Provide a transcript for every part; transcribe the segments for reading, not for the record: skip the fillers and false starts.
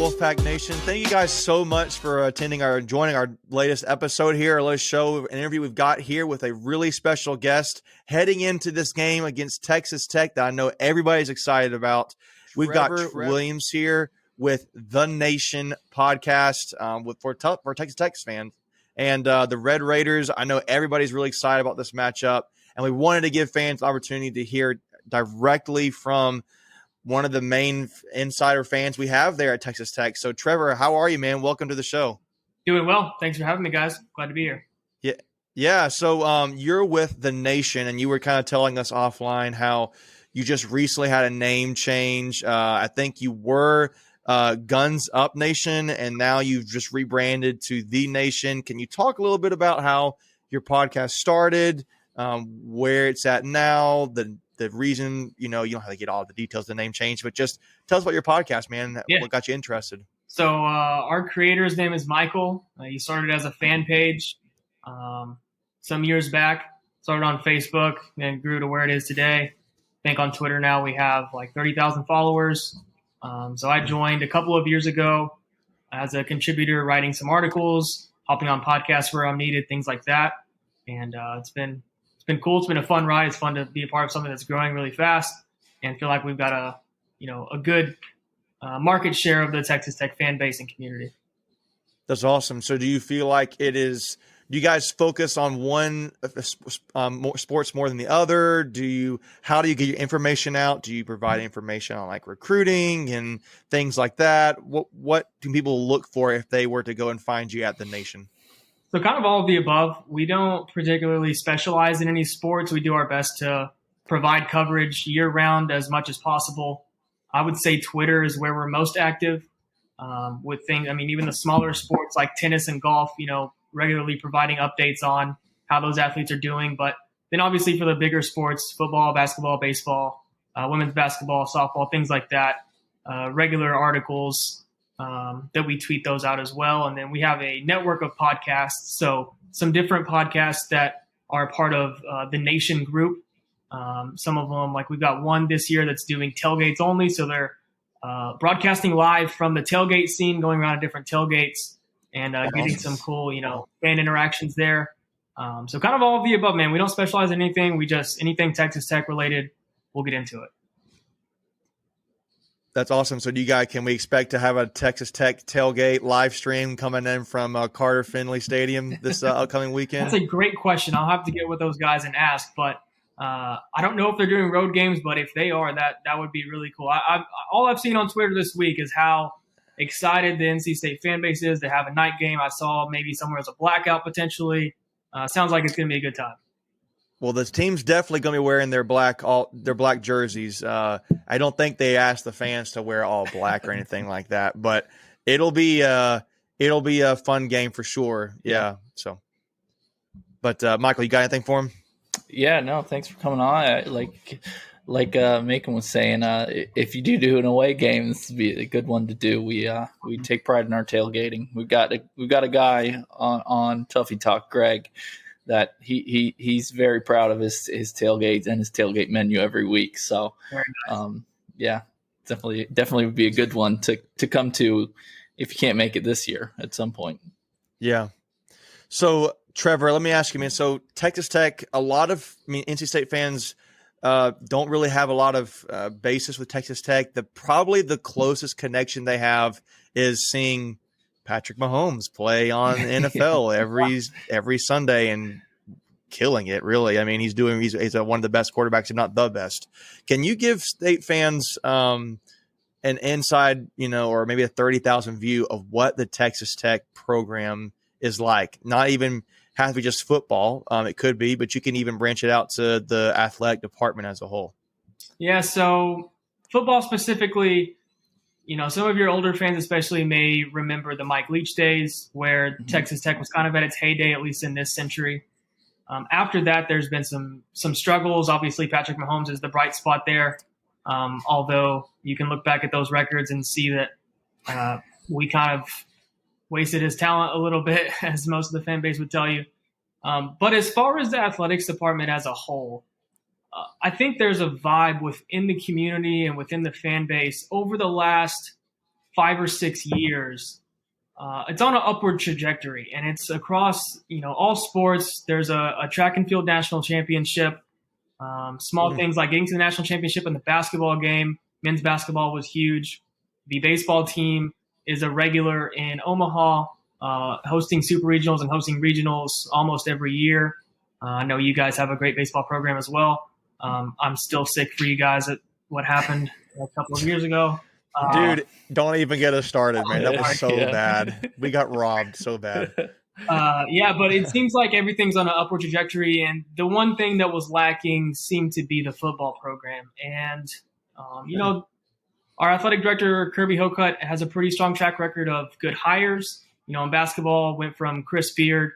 Wolfpack Nation. Thank you guys so much for joining our latest episode here, our latest show, an interview we've got here with a really special guest heading into this game against Texas Tech that I know everybody's excited about. We've got Trevor Williams here with The Nation podcast for Texas Tech fans. And the Red Raiders, I know everybody's really excited about this matchup, and we wanted to give fans the opportunity to hear directly from one of the main insider fans we have there at Texas Tech. So, Trevor, how are you, man? Welcome to the show. Doing well. Thanks for having me, guys. Glad to be here. Yeah. So, you're with The Nation, and you were kind of telling us offline how you just recently had a name change. I think you were Guns Up Nation, and now you've just rebranded to The Nation. Can you talk a little bit about how your podcast started, where it's at now, the reason, you don't have to get all the details of the name change, but just tell us about your podcast, man. Yeah. What got you interested? So our creator's name is Michael. He started as a fan page some years back, started on Facebook, and grew to where it is today. I think on Twitter now we have like 30,000 followers. So I joined a couple of years ago as a contributor, writing some articles, hopping on podcasts where I'm needed, things like that. And it's been cool. It's been a fun ride. It's fun to be a part of something that's growing really fast and feel like we've got a good market share of the Texas Tech fan base and community. That's awesome. So do you feel like do you guys focus on one sports more than the other? How do you get your information out? Do you provide information on like recruiting and things like that? What can people look for if they were to go and find you at The Nation? So kind of all of the above. We don't particularly specialize in any sports. We do our best to provide coverage year-round as much as possible. I would say Twitter is where we're most active with things. I mean, even the smaller sports like tennis and golf, regularly providing updates on how those athletes are doing. But then obviously for the bigger sports, football, basketball, baseball, women's basketball, softball, things like that, regular articles, that we tweet those out as well. And then we have a network of podcasts. So some different podcasts that are part of the Nation group. Some of them, like we've got one this year that's doing tailgates only. So they're broadcasting live from the tailgate scene, going around to different tailgates and getting some cool, fan interactions there. So kind of all of the above, man. We don't specialize in anything. Anything Texas Tech related, we'll get into it. That's awesome. So can we expect to have a Texas Tech tailgate live stream coming in from Carter Finley Stadium this upcoming weekend? That's a great question. I'll have to get with those guys and ask, but I don't know if they're doing road games, but if they are, that would be really cool. All I've seen on Twitter this week is how excited the NC State fan base is to have a night game. I saw maybe somewhere as a blackout potentially. Sounds like it's going to be a good time. Well, the team's definitely going to be wearing their black jerseys. I don't think they asked the fans to wear all black or anything like that, but it'll be a fun game for sure. Yeah. So, but Michael, you got anything for him? Yeah, no, thanks for coming on. Like Macon was saying, if you do an away game, this would be a good one to do. We take pride in our tailgating. We've got a guy on Tuffy Talk, Greg, that he's very proud of his tailgates and his tailgate menu every week. So, nice. Definitely would be a good one to come to if you can't make it this year at some point. Yeah. So, Trevor, let me ask you, man. So, Texas Tech, NC State fans don't really have a lot of basis with Texas Tech. Probably the closest connection they have is seeing Patrick Mahomes play on NFL every Sunday and killing it, really. I mean, he's one of the best quarterbacks, if not the best. Can you give State fans an inside, or maybe a 30,000 view of what the Texas Tech program is like? Not even have to be just football. It could be, but you can even branch it out to the athletic department as a whole. Yeah, so football specifically, some of your older fans especially may remember the Mike Leach days where Texas Tech was kind of at its heyday, at least in this century. After that, there's been some struggles. Obviously, Patrick Mahomes is the bright spot there, although you can look back at those records and see that we kind of wasted his talent a little bit, as most of the fan base would tell you. But as far as the athletics department as a whole, I think there's a vibe within the community and within the fan base over the last 5 or 6 years, it's on an upward trajectory, and it's across all sports. There's a track and field national championship. Small things like getting to the national championship in the basketball game. Men's basketball was huge. The baseball team is a regular in Omaha, hosting super regionals and hosting regionals almost every year. I know you guys have a great baseball program as well. I'm still sick for you guys at what happened a couple of years ago. Dude, don't even get us started, man. That was so bad. We got robbed so bad. But it seems like everything's on an upward trajectory, and the one thing that was lacking seemed to be the football program. And our athletic director Kirby Hocutt has a pretty strong track record of good hires. In basketball, went from Chris Beard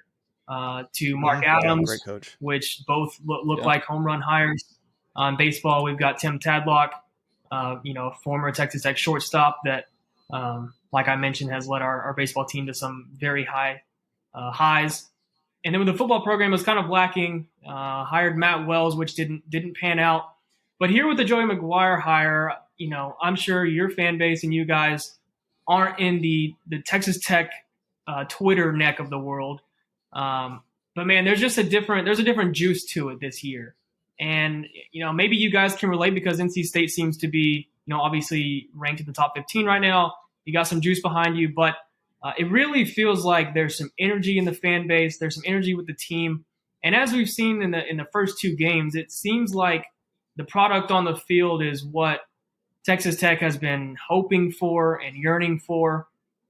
to Mark Adams, great coach, which both look like home run hires. On baseball, we've got Tim Tadlock, former Texas Tech shortstop that, like I mentioned, has led our baseball team to some very high highs. And then with the football program, it was kind of lacking. Hired Matt Wells, which didn't pan out. But here with the Joey McGuire hire, I'm sure your fan base and you guys aren't in the Texas Tech Twitter neck of the world. But man, there's a different juice to it this year. And, maybe you guys can relate because NC State seems to be, obviously ranked in the top 15 right now. You got some juice behind you, but it really feels like there's some energy in the fan base. There's some energy with the team. And as we've seen in the first 2 games, it seems like the product on the field is what Texas Tech has been hoping for and yearning for.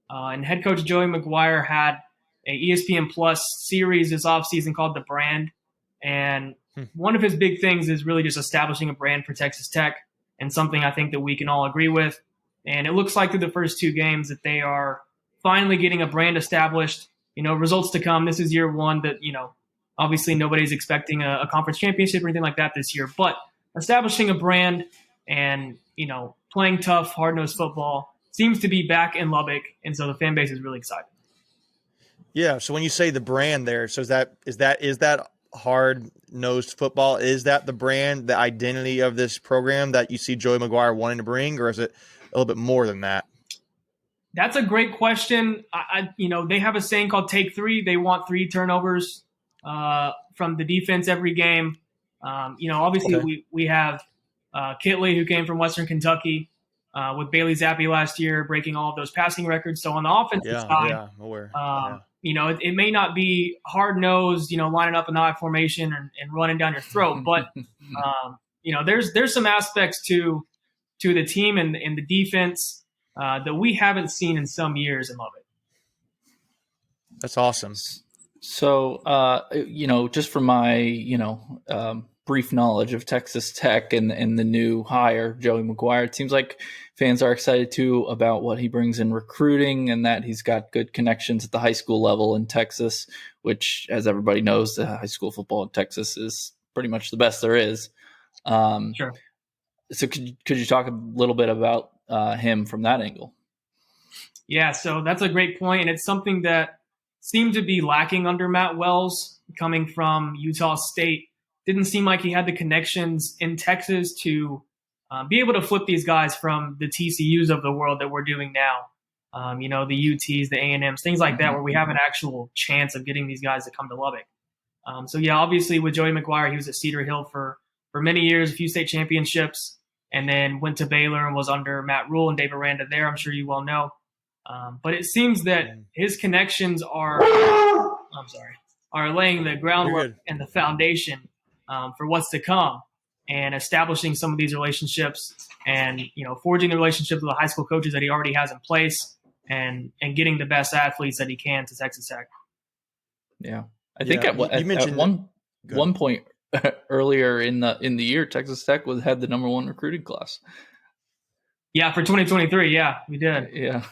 And head coach Joey McGuire had a ESPN Plus series this offseason called The Brand. And one of his big things is really just establishing a brand for Texas Tech, and something I think that we can all agree with. And it looks like through the first 2 games that they are finally getting a brand established. Results to come. This is year 1 that, obviously nobody's expecting a conference championship or anything like that this year, but establishing a brand and, playing tough, hard-nosed football seems to be back in Lubbock. And so the fan base is really excited. Yeah. So when you say the brand there, so is that hard-nosed football? Is that the brand, the identity of this program that you see Joey McGuire wanting to bring, or is it a little bit more than that? That's a great question. They have a saying called "Take 3." They want 3 turnovers from the defense every game. Obviously we have Kitley, who came from Western Kentucky, with Bailey Zappi last year, breaking all of those passing records. So on the offensive side, it may not be hard-nosed, lining up in the I formation and running down your throat, but there's some aspects to the team and the defense that we haven't seen in some years in Lubbock. That's awesome. So, just from my, brief knowledge of Texas Tech and the new hire, Joey McGuire, it seems like fans are excited too about what he brings in recruiting, and that he's got good connections at the high school level in Texas, which, as everybody knows, the high school football in Texas is pretty much the best there is. Sure. So could you talk a little bit about him from that angle? Yeah, so that's a great point, and it's something that seemed to be lacking under Matt Wells, coming from Utah State. Didn't seem like he had the connections in Texas to be able to flip these guys from the TCUs of the world that we're doing now. The UTs, the A&Ms, things like that, where we have an actual chance of getting these guys to come to Lubbock. Obviously with Joey McGuire, he was at Cedar Hill for many years, a few state championships, and then went to Baylor and was under Matt Rule and Dave Aranda there. I'm sure you well know. But it seems that his connections are laying the groundwork and the foundation for what's to come, and establishing some of these relationships and, forging the relationships with the high school coaches that he already has in place, and getting the best athletes that he can to Texas Tech. Yeah. I think at one point earlier in the year, Texas Tech had the number 1 recruiting class. Yeah. For 2023. Yeah, we did. Yeah.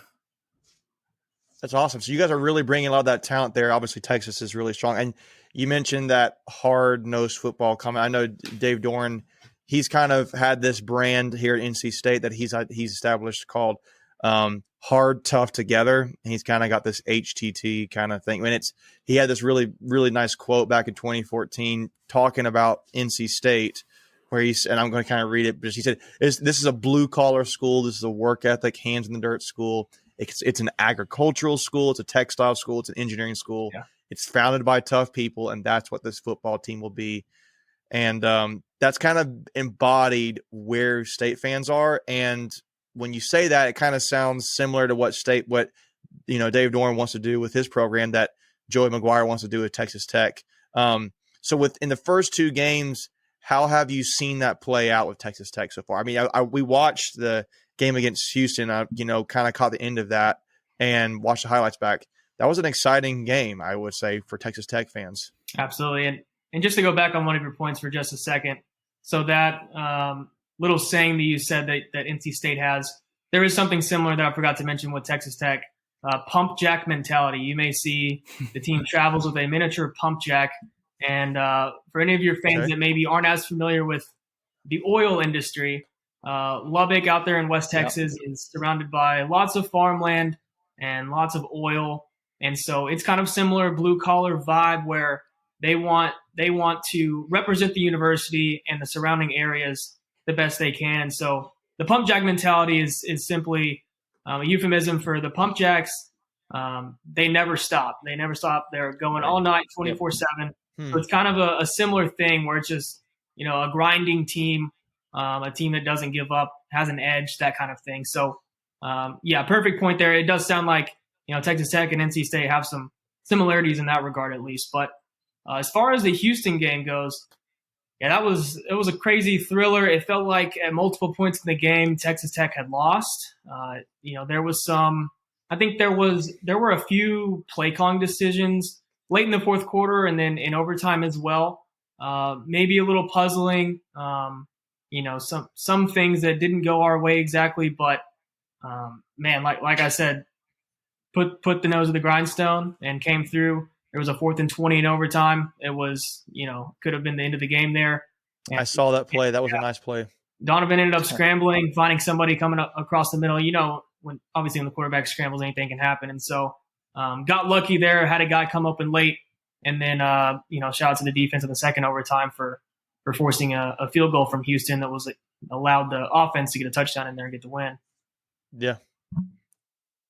That's awesome. So you guys are really bringing a lot of that talent there. Obviously, Texas is really strong. And you mentioned that hard-nosed football coming. I know Dave Doran, he's kind of had this brand here at NC State that he's established called Hard, Tough, Together. And he's kind of got this HTT kind of thing. I mean, he had this really, really nice quote back in 2014 talking about NC State where and I'm going to kind of read it, but he said, this is a blue collar school. This is a work ethic, hands in the dirt school. It's an agricultural school. It's a textile school. It's an engineering school. Yeah. It's founded by tough people, and that's what this football team will be. And that's kind of embodied where State fans are. And when you say that, it kind of sounds similar to what Dave Doran wants to do with his program, that Joey McGuire wants to do with Texas Tech. So in the first two games, how have you seen that play out with Texas Tech so far? I mean, we watched the game against Houston, kind of caught the end of that and watched the highlights back. That was an exciting game, I would say, for Texas Tech fans. Absolutely. And just to go back on one of your points for just a second, so that little saying that you said that NC State has, there is something similar that I forgot to mention with Texas Tech, pump jack mentality. You may see the team travels with a miniature pump jack. And for any of your fans that maybe aren't as familiar with the oil industry, Lubbock out there in West Texas is surrounded by lots of farmland and lots of oil. And so it's kind of similar blue-collar vibe where they want to represent the university and the surrounding areas the best they can. And so the pump jack mentality is simply a euphemism for the pump jacks. They never stop. They're going all night, 24/7. So it's kind of a similar thing where it's just, a grinding team, a team that doesn't give up, has an edge, that kind of thing. So, perfect point there. It does sound like, Texas Tech and NC State have some similarities in that regard at least. But as far as the Houston game goes, it was a crazy thriller. It felt like at multiple points in the game, Texas Tech had lost. There was there were a few play calling decisions late in the fourth quarter and then in overtime as well. Maybe a little puzzling, some things that didn't go our way exactly, but like I said, put the nose of the grindstone and came through. There was a 4th and 20 in overtime. It was, could have been the end of the game there. And, I saw that play. That was a nice play. Donovan ended up scrambling, finding somebody coming up across the middle. When the quarterback scrambles, anything can happen. And so got lucky there, had a guy come open late. And then, shout out to the defense in the second overtime for forcing a field goal from Houston that was allowed the offense to get a touchdown in there and get the win. Yeah.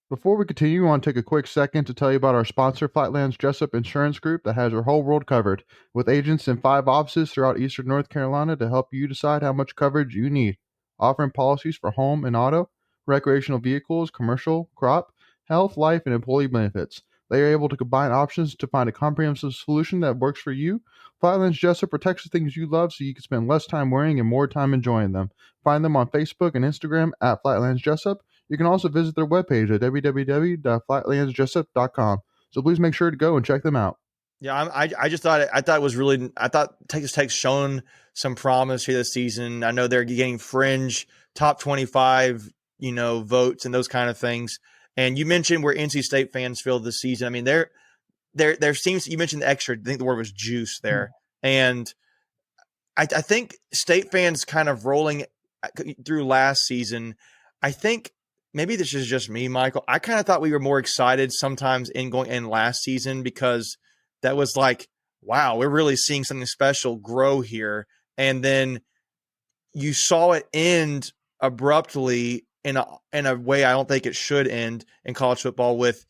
Before we continue, I want to take a quick second to tell you about our sponsor, Flightland's Jessup Insurance Group, that has your whole world covered, with agents in 5 offices throughout eastern North Carolina to help you decide how much coverage you need. Offering policies for home and auto, recreational vehicles, commercial, crop, health, life, and employee benefits. They are able to combine options to find a comprehensive solution that works for you. Flightland's Jessup protects the things you love so you can spend less time worrying and more time enjoying them. Find them on Facebook and Instagram at Flightlands Jessup. You can also visit their webpage at www.flightlandsjessup.com. So please make sure to go and check them out. Yeah, I just thought I thought Texas Tech's shown some promise here this season. I know they're getting fringe top 25, votes and those kind of things. And you mentioned where NC State fans feel this season. I mean, there seems, you mentioned the extra, I think the word was juice there. And I think State fans kind of rolling through last season, I think maybe this is just me, Michael. I kind of thought we were more excited sometimes going in last season because that was like, wow, we're really seeing something special grow here. And then you saw it end abruptly in a way I don't think it should end in college football with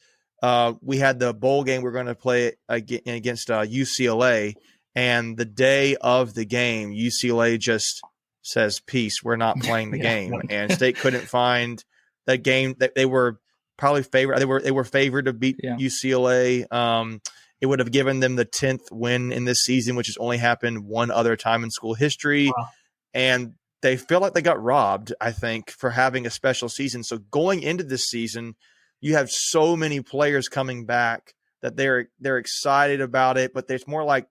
we had the bowl game we're going to play against UCLA, and the day of the game, UCLA just says, peace, we're not playing the game. And State couldn't find that game. That they were probably favored. They were favored to beat UCLA. It would have given them the 10th win in this season, which has only happened one other time in school history. Wow. And they feel like they got robbed, I think, for having a special season. So going into this season, you have so many players coming back that they're excited about it, but there's more like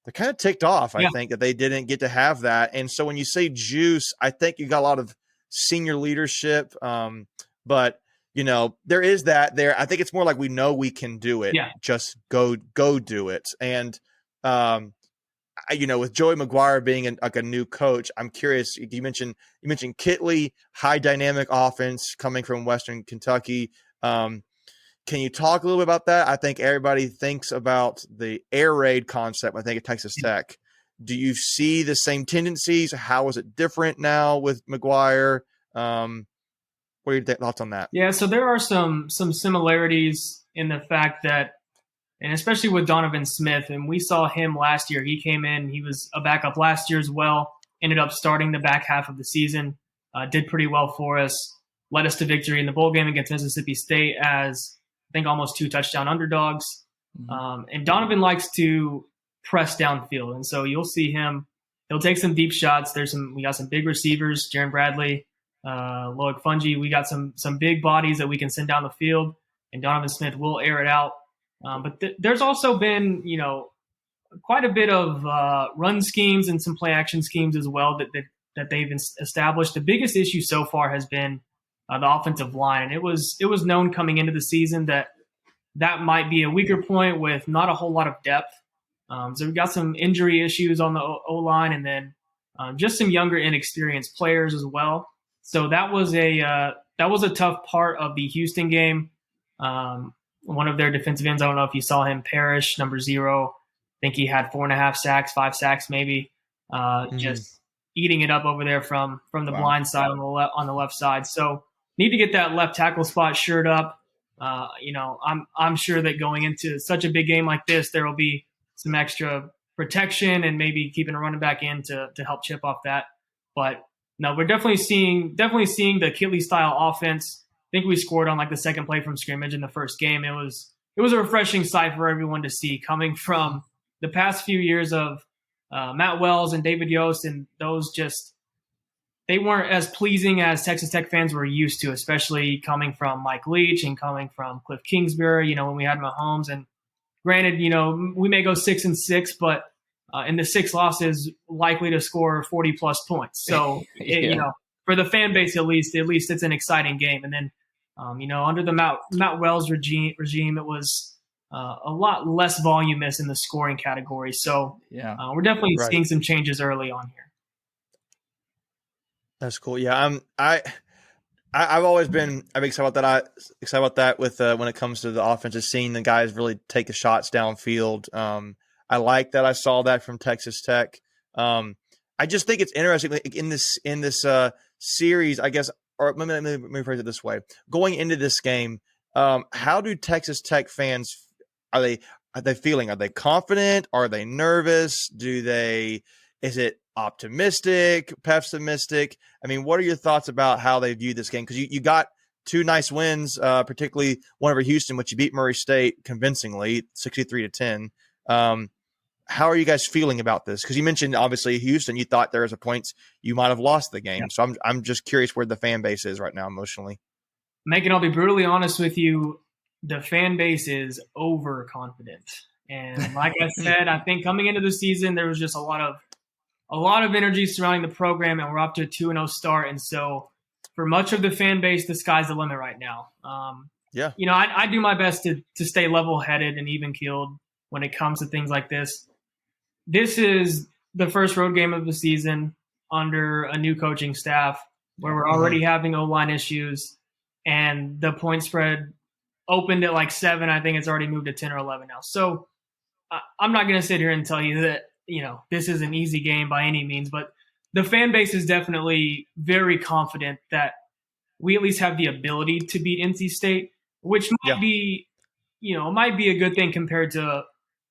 they're kind of ticked off, I think, that they didn't get to have that. And so when you say juice, I think you got a lot of senior leadership, but there is that there. I think it's more like we know we can do it. Yeah. Just go do it. And with Joey McGuire being a new coach, I'm curious. You mentioned Kitley, high dynamic offense coming from Western Kentucky. Can you talk a little bit about that? I think everybody thinks about the air raid concept, I think, at Texas Tech. Do you see the same tendencies? How is it different now with McGuire? What are your thoughts on that? Yeah, so there are some similarities in the fact that, and especially with Donovan Smith, and we saw him last year. He came in, he was a backup last year as well, ended up starting the back half of the season, did pretty well for us, led us to victory in the bowl game against Mississippi State as, I think, almost 2 touchdown underdogs. And Donovan likes to press downfield, and so you'll see him. He'll take some deep shots. We got some big receivers, Jaron Bradley, Loic Fungi. We got some big bodies that we can send down the field, and Donovan Smith will air it out. But there's also been, quite a bit of run schemes and some play action schemes as well that they've established. The biggest issue so far has been the offensive line, and it was known coming into the season that might be a weaker point with not a whole lot of depth. So we've got some injury issues on the O-line, and then just some younger, inexperienced players as well. So that was a tough part of the Houston game. One of their defensive ends, I don't know if you saw him, Parrish, number 0. I think he had 4.5 sacks, 5 sacks maybe, just eating it up over there from the blind side on the left side. So need to get that left tackle spot shored up. I'm sure that going into such a big game like this, there will be some extra protection and maybe keeping a running back in to help chip off that. But no, we're definitely seeing the Kittley style offense. I think we scored on like the second play from scrimmage in the first game. It was a refreshing sight for everyone to see, coming from the past few years of Matt Wells and David Yost, and those they weren't as pleasing as Texas Tech fans were used to, especially coming from Mike Leach and coming from Cliff Kingsbury, when we had Mahomes. And granted, we may go 6-6, but in the 6 losses, likely to score 40-plus points. So, for the fan base, at least it's an exciting game. And then, under the Matt Wells regime, it was a lot less voluminous in the scoring category. So, we're definitely seeing some changes early on here. That's cool. Yeah, I've always been excited about that with when it comes to the offense, just seeing the guys really take the shots downfield. I like that. I saw that from Texas Tech. I just think it's interesting in this series, I guess. Or let me phrase it this way: going into this game, how do Texas Tech fans are they feeling? Are they confident? Are they nervous? Is it optimistic, pessimistic? I mean, what are your thoughts about how they view this game? Because you got 2 nice wins, particularly one over Houston, which you beat Murray State convincingly, 63-10. How are you guys feeling about this? Because you mentioned obviously Houston, you thought there was a points you might have lost the game. Yeah. So I'm just curious where the fan base is right now emotionally. Megan, I'll be brutally honest with you. The fan base is overconfident, and like I said, I think coming into the season there was just a lot of energy surrounding the program, and we're up to a 2-0 start. And so for much of the fan base, the sky's the limit right now. I do my best to stay level-headed and even-keeled when it comes to things like this. This is the first road game of the season under a new coaching staff where we're already having O-line issues, and the point spread opened at like 7. I think it's already moved to 10 or 11 now. So I'm not going to sit here and tell you that, this is an easy game by any means, but the fan base is definitely very confident that we at least have the ability to beat NC State, which might be, might be a good thing compared to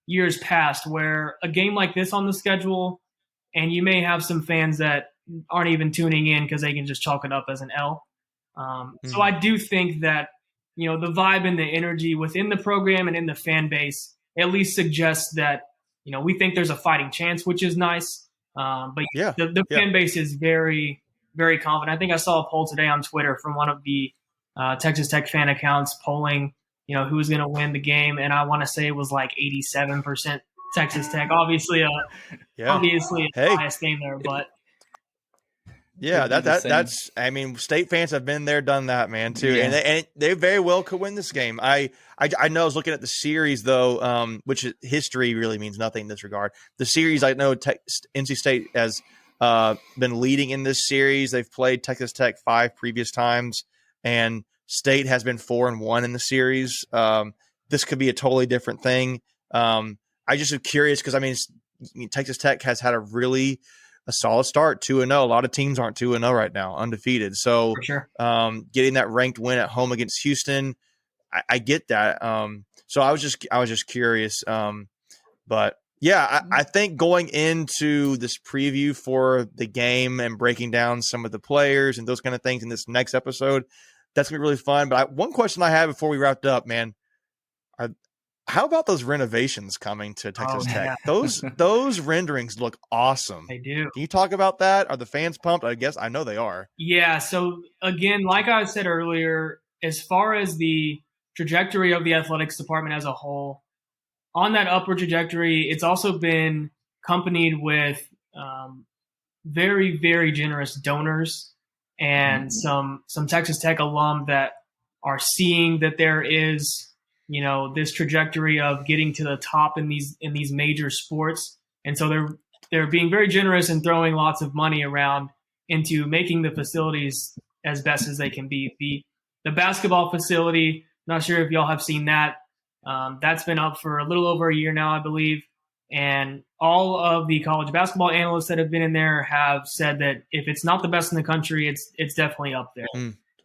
years past where a game like this on the schedule, and you may have some fans that aren't even tuning in because they can just chalk it up as an L. So I do think that, the vibe and the energy within the program and in the fan base at least suggests that, we think there's a fighting chance, which is nice. But the fan base is very, very confident. I think I saw a poll today on Twitter from one of the Texas Tech fan accounts polling, who's going to win the game. And I want to say it was like 87% Texas Tech. Obviously a biased game there, but. Yeah, that's. I mean, State fans have been there, done that, man, too, and they very well could win this game. I know. I was looking at the series though, which history really means nothing in this regard. The series, I know NC State has been leading in this series. They've played Texas Tech 5 previous times, and State has been 4-1 in the series. This could be a totally different thing. I just am curious because I mean, Texas Tech has had a solid start, 2-0. A lot of teams aren't 2-0 right now, undefeated. So For sure. Getting that ranked win at home against Houston, I get that. So I was just curious. But yeah, I think going into this preview for the game and breaking down some of the players and those kind of things in this next episode, that's gonna be really fun. But one question I have before we wrapped up, man, how about those renovations coming to Texas Tech? Yeah. Those renderings look awesome. They do. Can you talk about that? Are the fans pumped? I know they are. Yeah. So again, like I said earlier, as far as the trajectory of the athletics department as a whole, on that upward trajectory, it's also been accompanied with very, very generous donors and some Texas Tech alum that are seeing that there is, this trajectory of getting to the top in these major sports, and so they're being very generous and throwing lots of money around into making the facilities as best as they can be. The basketball facility, not sure if y'all have seen that. That's been up for a little over a year now, I believe. And all of the college basketball analysts that have been in there have said that if it's not the best in the country, it's definitely up there.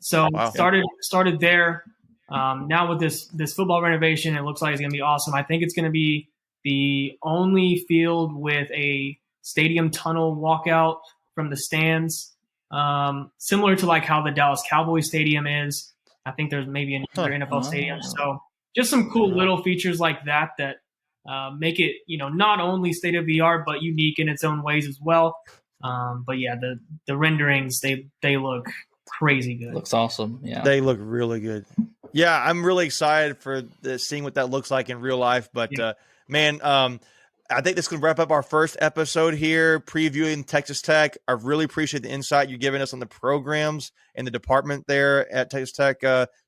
So wow. started there. Now with this football renovation, it looks like it's going to be awesome. I think it's going to be the only field with a stadium tunnel walkout from the stands, similar to like how the Dallas Cowboys Stadium is. I think there's maybe another NFL stadium. So just some cool little features like that make it, not only state of the art, but unique in its own ways as well. But yeah, the renderings, they look crazy good. Looks awesome. Yeah. They look really good. Yeah, I'm really excited for seeing what that looks like in real life. But man, I think this can wrap up our first episode here, previewing Texas Tech. I really appreciate the insight you're giving us on the programs and the department there at Texas Tech,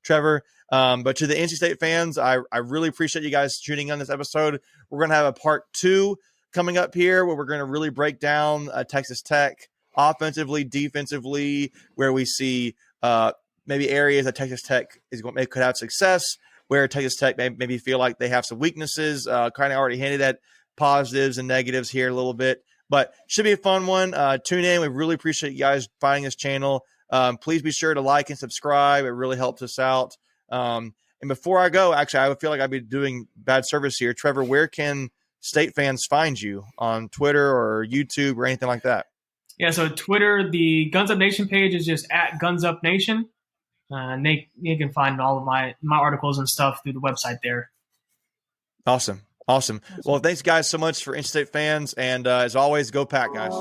Trevor. But to the NC State fans, I really appreciate you guys tuning in this episode. We're going to have a part 2 coming up here where we're going to really break down Texas Tech offensively, defensively, where we see maybe areas that Texas Tech could have success, where Texas Tech maybe feel like they have some weaknesses. Kind of already hinted at positives and negatives here a little bit, but should be a fun one. Tune in. We really appreciate you guys finding this channel. Please be sure to like and subscribe. It really helps us out. And before I go, actually, I feel like I'd be doing bad service here. Trevor, where can State fans find you on Twitter or YouTube or anything like that? Yeah, so Twitter, the Guns Up Nation page is just at Guns Up Nation. And you can find all of my articles and stuff through the website there. Awesome. Well, thanks guys so much for NC State fans. And as always, go Pack, guys.